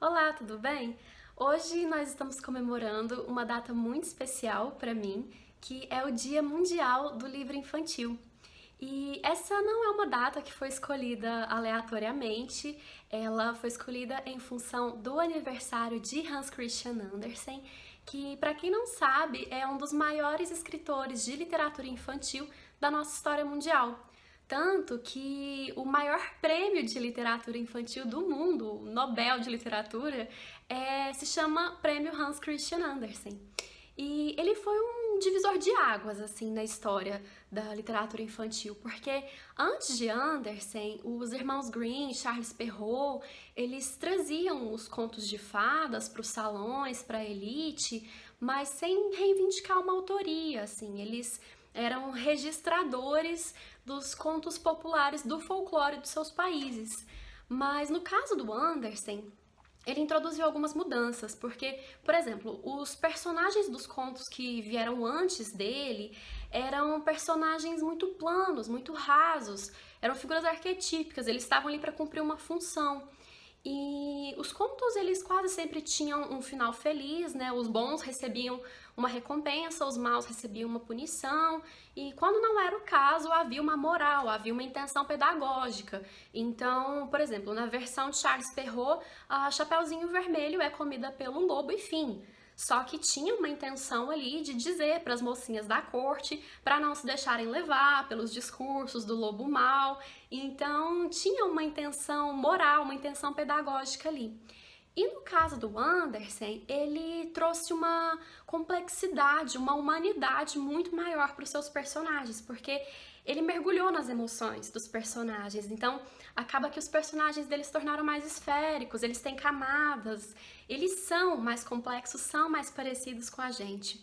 Olá, tudo bem? Hoje nós estamos comemorando uma data muito especial para mim, que é o Dia Mundial do Livro Infantil. E essa não é uma data que foi escolhida aleatoriamente, ela foi escolhida em função do aniversário de Hans Christian Andersen, que, para quem não sabe, é um dos maiores escritores de literatura infantil da nossa história mundial. Tanto que o maior prêmio de literatura infantil do mundo, o Nobel de Literatura, se chama Prêmio Hans Christian Andersen. E ele foi um divisor de águas, assim, na história da literatura infantil, porque antes de Andersen, os irmãos Grimm, Charles Perrault, eles traziam os contos de fadas para os salões, para a elite, mas sem reivindicar uma autoria, assim, eles eram registradores dos contos populares do folclore dos seus países. Mas no caso do Andersen, ele introduziu algumas mudanças, porque, por exemplo, os personagens dos contos que vieram antes dele eram personagens muito planos, muito rasos, eram figuras arquetípicas, eles estavam ali para cumprir uma função. E os contos, eles quase sempre tinham um final feliz, né? Os bons recebiam uma recompensa, os maus recebiam uma punição, e quando não era o caso, havia uma moral, havia uma intenção pedagógica. Então, por exemplo, na versão de Charles Perrault, a Chapeuzinho Vermelho é comida pelo lobo e fim. Só que tinha uma intenção ali de dizer para as mocinhas da corte para não se deixarem levar pelos discursos do lobo mau. Então tinha uma intenção moral, uma intenção pedagógica ali. E no caso do Andersen, ele trouxe uma complexidade, uma humanidade muito maior para os seus personagens, porque ele mergulhou nas emoções dos personagens. Então, acaba que os personagens dele se tornaram mais esféricos, eles têm camadas, eles são mais complexos, são mais parecidos com a gente.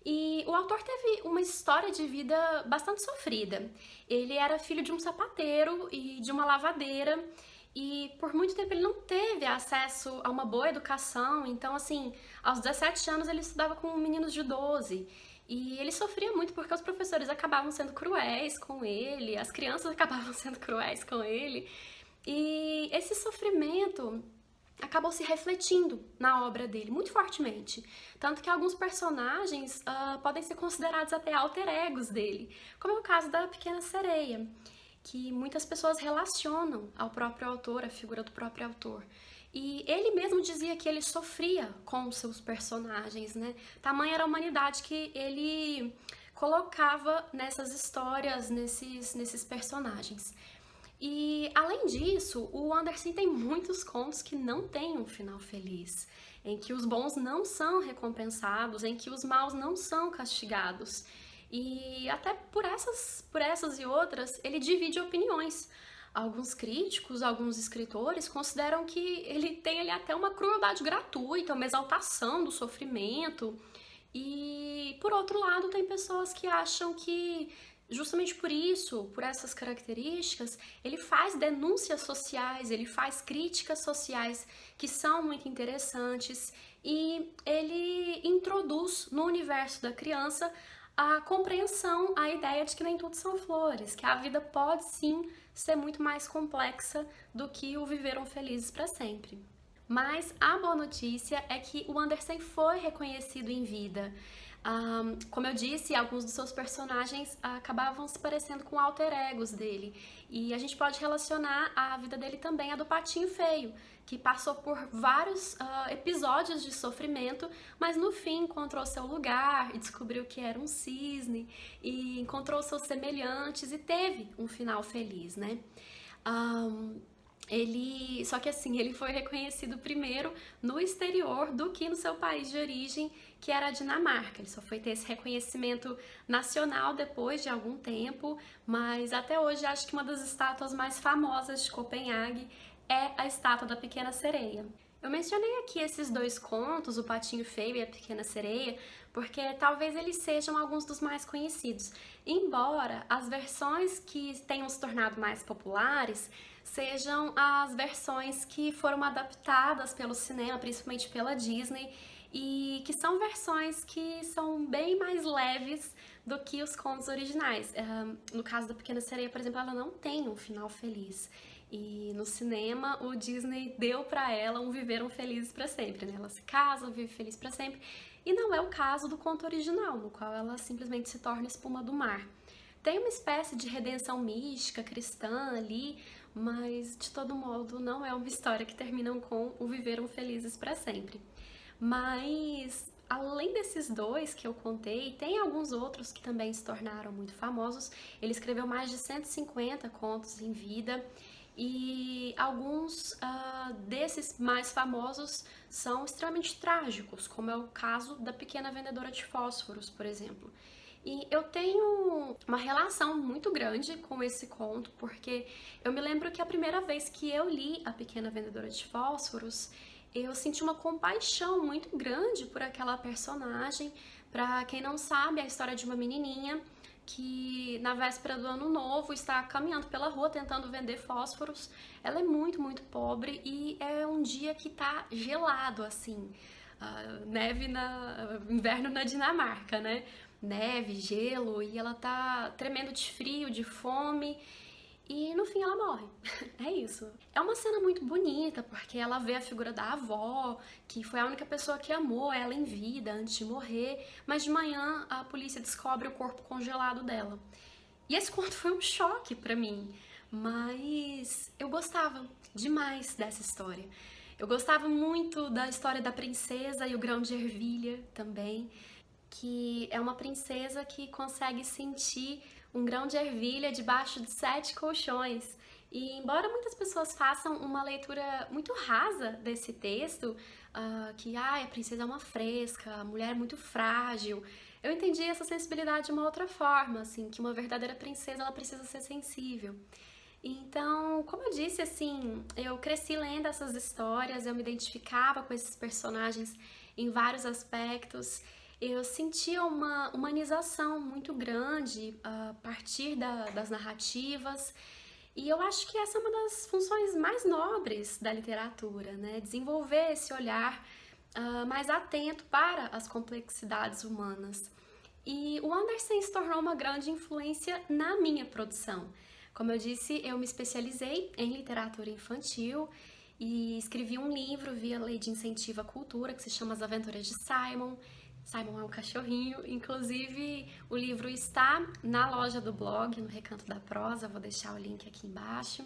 E o autor teve uma história de vida bastante sofrida. Ele era filho de um sapateiro e de uma lavadeira, e por muito tempo ele não teve acesso a uma boa educação. Então, assim, aos 17 anos ele estudava com meninos de 12. E ele sofria muito porque os professores acabavam sendo cruéis com ele, as crianças acabavam sendo cruéis com ele. E esse sofrimento acabou se refletindo na obra dele muito fortemente. Tanto que alguns personagens podem ser considerados até alter egos dele, como é o caso da Pequena Sereia, que muitas pessoas relacionam ao próprio autor, à figura do próprio autor. E ele mesmo dizia que ele sofria com os seus personagens, né? Tamanha era a humanidade que ele colocava nessas histórias, nesses personagens. E, além disso, o Andersen tem muitos contos que não têm um final feliz, em que os bons não são recompensados, em que os maus não são castigados. E até por essas e outras, ele divide opiniões. Alguns críticos, alguns escritores consideram que ele tem ali até uma crueldade gratuita, uma exaltação do sofrimento. E, por outro lado, tem pessoas que acham que, justamente por isso, por essas características, ele faz denúncias sociais, ele faz críticas sociais que são muito interessantes e ele introduz no universo da criança a compreensão, a ideia de que nem tudo são flores, que a vida pode sim ser muito mais complexa do que o viveram felizes para sempre. Mas a boa notícia é que o Andersen foi reconhecido em vida. Como eu disse, alguns dos seus personagens acabavam se parecendo com alter egos dele. E a gente pode relacionar a vida dele também à do Patinho Feio, que passou por vários episódios de sofrimento, mas no fim encontrou seu lugar e descobriu que era um cisne, e encontrou seus semelhantes e teve um final feliz, né? Só que assim, ele foi reconhecido primeiro no exterior do que no seu país de origem, que era a Dinamarca. Ele só foi ter esse reconhecimento nacional depois de algum tempo, mas até hoje acho que uma das estátuas mais famosas de Copenhague é a estátua da Pequena Sereia. Eu mencionei aqui esses dois contos, O Patinho Feio e A Pequena Sereia, porque talvez eles sejam alguns dos mais conhecidos. Embora as versões que tenham se tornado mais populares sejam as versões que foram adaptadas pelo cinema, principalmente pela Disney, e que são versões que são bem mais leves do que os contos originais. No caso da Pequena Sereia, por exemplo, ela não tem um final feliz. E no cinema, o Disney deu pra ela um viveram felizes pra sempre, né? Ela se casa, vive feliz pra sempre. E não é o caso do conto original, no qual ela simplesmente se torna espuma do mar. Tem uma espécie de redenção mística, cristã ali, mas de todo modo não é uma história que terminam com o viveram felizes pra sempre. Mas além desses dois que eu contei, tem alguns outros que também se tornaram muito famosos. Ele escreveu mais de 150 contos em vida e alguns desses mais famosos são extremamente trágicos, como é o caso da Pequena Vendedora de Fósforos, por exemplo. E eu tenho uma relação muito grande com esse conto, porque eu me lembro que a primeira vez que eu li A Pequena Vendedora de Fósforos, eu senti uma compaixão muito grande por aquela personagem. Pra quem não sabe, é a história de uma menininha que na véspera do ano novo está caminhando pela rua tentando vender fósforos. Ela é muito, muito pobre e é um dia que tá gelado, assim. Neve inverno na Dinamarca, né? Neve, gelo, e ela tá tremendo de frio, de fome, e no fim ela morre. É isso. É uma cena muito bonita, porque ela vê a figura da avó, que foi a única pessoa que amou ela em vida antes de morrer, mas de manhã a polícia descobre o corpo congelado dela. E esse conto foi um choque pra mim, mas eu gostava demais dessa história. Eu gostava muito da história da princesa e o grão de ervilha também, que é uma princesa que consegue sentir um grão de ervilha debaixo de 7 colchões. E embora muitas pessoas façam uma leitura muito rasa desse texto, que a princesa é uma fresca, a mulher é muito frágil, eu entendi essa sensibilidade de uma outra forma, assim, que uma verdadeira princesa ela precisa ser sensível. Então, como eu disse, assim, eu cresci lendo essas histórias, eu me identificava com esses personagens em vários aspectos. Eu sentia uma humanização muito grande a partir das narrativas, e eu acho que essa é uma das funções mais nobres da literatura, né? Desenvolver esse olhar mais atento para as complexidades humanas. E o Andersen se tornou uma grande influência na minha produção. Como eu disse, eu me especializei em literatura infantil e escrevi um livro via Lei de Incentivo à Cultura que se chama As Aventuras de Simon. Simon é um cachorrinho, inclusive o livro está na loja do blog, no Recanto da Prosa, vou deixar o link aqui embaixo.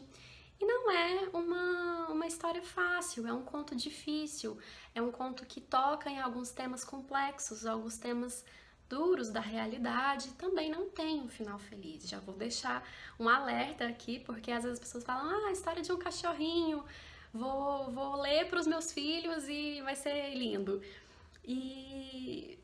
E não é uma história fácil, é um conto difícil, é um conto que toca em alguns temas complexos, alguns temas duros da realidade, também não tem um final feliz. Já vou deixar um alerta aqui, porque às vezes as pessoas falam, a história de um cachorrinho, vou ler para os meus filhos e vai ser lindo. E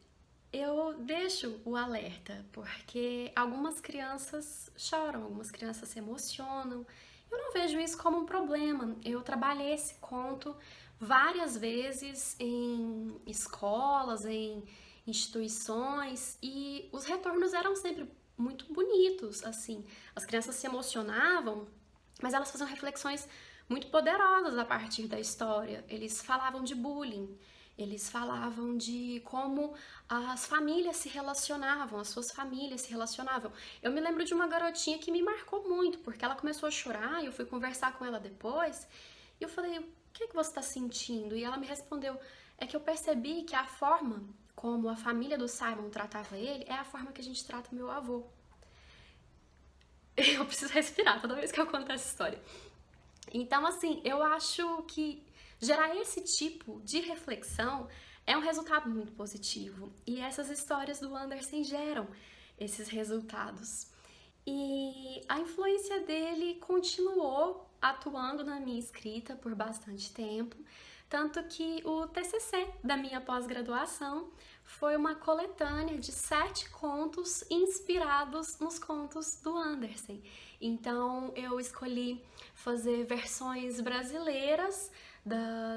eu deixo o alerta, porque algumas crianças choram, algumas crianças se emocionam. Eu não vejo isso como um problema. Eu trabalhei esse conto várias vezes em escolas, em instituições, e os retornos eram sempre muito bonitos, assim. As crianças se emocionavam, mas elas faziam reflexões muito poderosas a partir da história. Eles falavam de bullying, eles falavam de como as famílias se relacionavam, as suas famílias se relacionavam. Eu me lembro de uma garotinha que me marcou muito, porque ela começou a chorar e eu fui conversar com ela depois. E eu falei, o que você está sentindo? E ela me respondeu, é que eu percebi que a forma como a família do Simon tratava ele é a forma que a gente trata o meu avô. Eu preciso respirar toda vez que eu conto essa história. Então, assim, eu acho que gerar esse tipo de reflexão é um resultado muito positivo. E essas histórias do Andersen geram esses resultados. E a influência dele continuou atuando na minha escrita por bastante tempo, tanto que o TCC da minha pós-graduação foi uma coletânea de 7 contos inspirados nos contos do Andersen. Então eu escolhi fazer versões brasileiras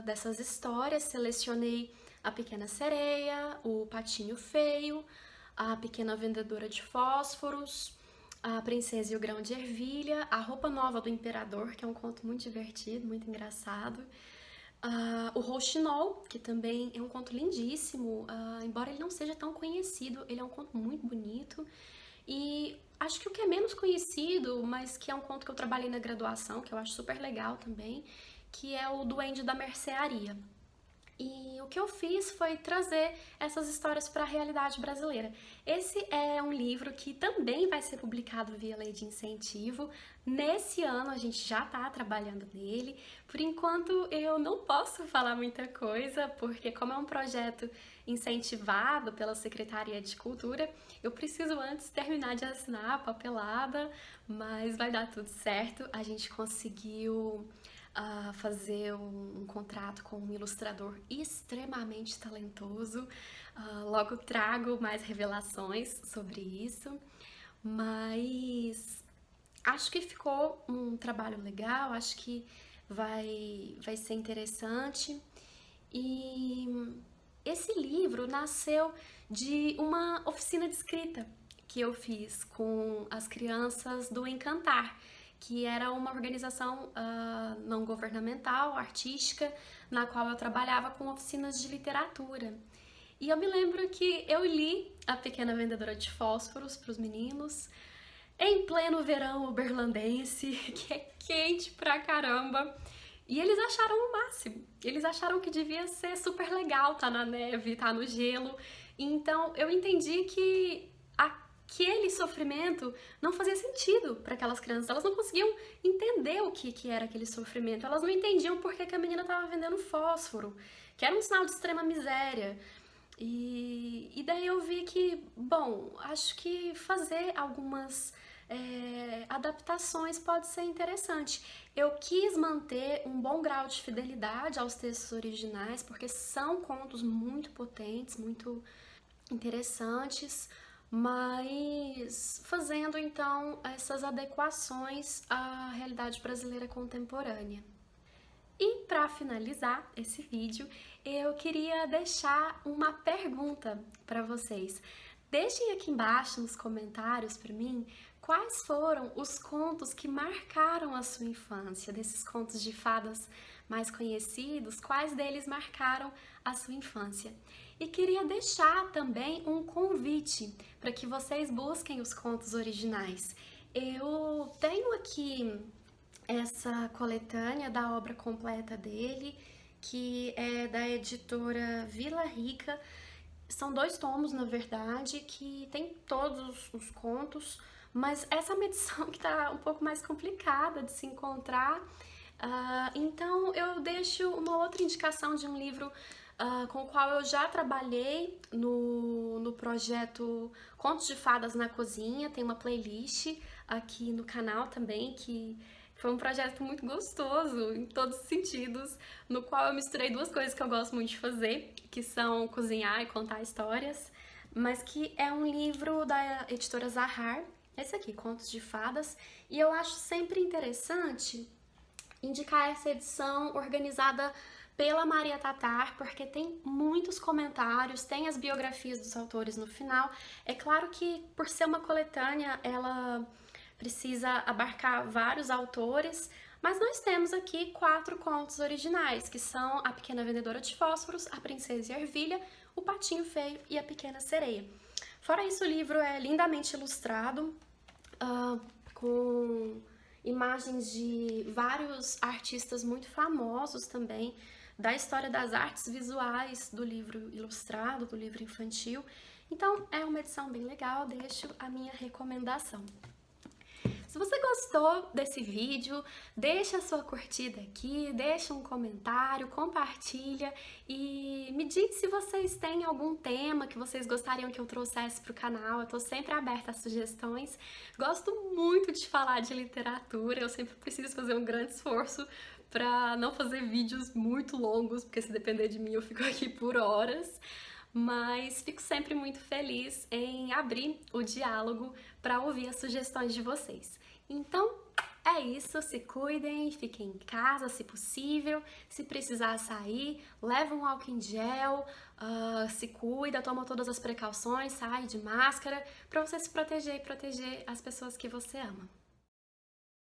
dessas histórias, selecionei A Pequena Sereia, O Patinho Feio, A Pequena Vendedora de Fósforos, A Princesa e o Grão de Ervilha, A Roupa Nova do Imperador, que é um conto muito divertido, muito engraçado, o Rouxinol, que também é um conto lindíssimo, embora ele não seja tão conhecido, ele é um conto muito bonito, e acho que o que é menos conhecido, mas que é um conto que eu trabalhei na graduação, que eu acho super legal também, que é o Duende da Mercearia. E o que eu fiz foi trazer essas histórias para a realidade brasileira. Esse é um livro que também vai ser publicado via lei de incentivo. Nesse ano a gente já está trabalhando nele. Por enquanto eu não posso falar muita coisa, porque como é um projeto incentivado pela Secretaria de Cultura, eu preciso antes terminar de assinar a papelada, mas vai dar tudo certo. A gente conseguiu fazer um contrato com um ilustrador extremamente talentoso. Logo trago mais revelações sobre isso, mas acho que ficou um trabalho legal, acho que vai ser interessante. E esse livro nasceu de uma oficina de escrita que eu fiz com as crianças do Encantar, que era uma organização não governamental, artística, na qual eu trabalhava com oficinas de literatura. E eu me lembro que eu li A Pequena Vendedora de Fósforos para os meninos, em pleno verão uberlandense, que é quente pra caramba. E eles acharam o máximo. Eles acharam que devia ser super legal tá na neve, tá no gelo. Então eu entendi que aquele sofrimento não fazia sentido para aquelas crianças. Elas não conseguiam entender o que era aquele sofrimento. Elas não entendiam por que a menina estava vendendo fósforo, que era um sinal de extrema miséria. E daí eu vi que, bom, acho que fazer algumas adaptações pode ser interessante. Eu quis manter um bom grau de fidelidade aos textos originais, porque são contos muito potentes, muito interessantes, mas fazendo então essas adequações à realidade brasileira contemporânea. E para finalizar esse vídeo, eu queria deixar uma pergunta para vocês. Deixem aqui embaixo nos comentários para mim quais foram os contos que marcaram a sua infância, desses contos de fadas mais conhecidos, quais deles marcaram a sua infância. E queria deixar também um convite para que vocês busquem os contos originais. Eu tenho aqui essa coletânea da obra completa dele, que é da editora Vila Rica. São 2 tomos, na verdade, que tem todos os contos, mas essa é uma edição que tá um pouco mais complicada de se encontrar. Então eu deixo uma outra indicação de um livro com o qual eu já trabalhei no projeto Contos de Fadas na Cozinha. Tem uma playlist aqui no canal também, que foi um projeto muito gostoso em todos os sentidos, no qual eu misturei 2 coisas que eu gosto muito de fazer, que são cozinhar e contar histórias, mas que é um livro da editora Zahar, esse aqui, Contos de Fadas, e eu acho sempre interessante indicar essa edição organizada pela Maria Tatar, porque tem muitos comentários, tem as biografias dos autores no final. É claro que, por ser uma coletânea, ela precisa abarcar vários autores, mas nós temos aqui 4 contos originais, que são A Pequena Vendedora de Fósforos, A Princesa e a Ervilha, O Patinho Feio e A Pequena Sereia. Fora isso, o livro é lindamente ilustrado, com imagens de vários artistas muito famosos também, da história das artes visuais do livro ilustrado, do livro infantil. Então, é uma edição bem legal, deixo a minha recomendação. Se você gostou desse vídeo, deixa a sua curtida aqui, deixa um comentário, compartilha e me diz se vocês têm algum tema que vocês gostariam que eu trouxesse para o canal. Eu tô sempre aberta a sugestões. Gosto muito de falar de literatura, eu sempre preciso fazer um grande esforço para não fazer vídeos muito longos, porque se depender de mim eu fico aqui por horas. Mas fico sempre muito feliz em abrir o diálogo para ouvir as sugestões de vocês. Então, é isso, se cuidem, fiquem em casa se possível, se precisar sair, leva um álcool em gel, se cuida, toma todas as precauções, sai de máscara, para você se proteger e proteger as pessoas que você ama.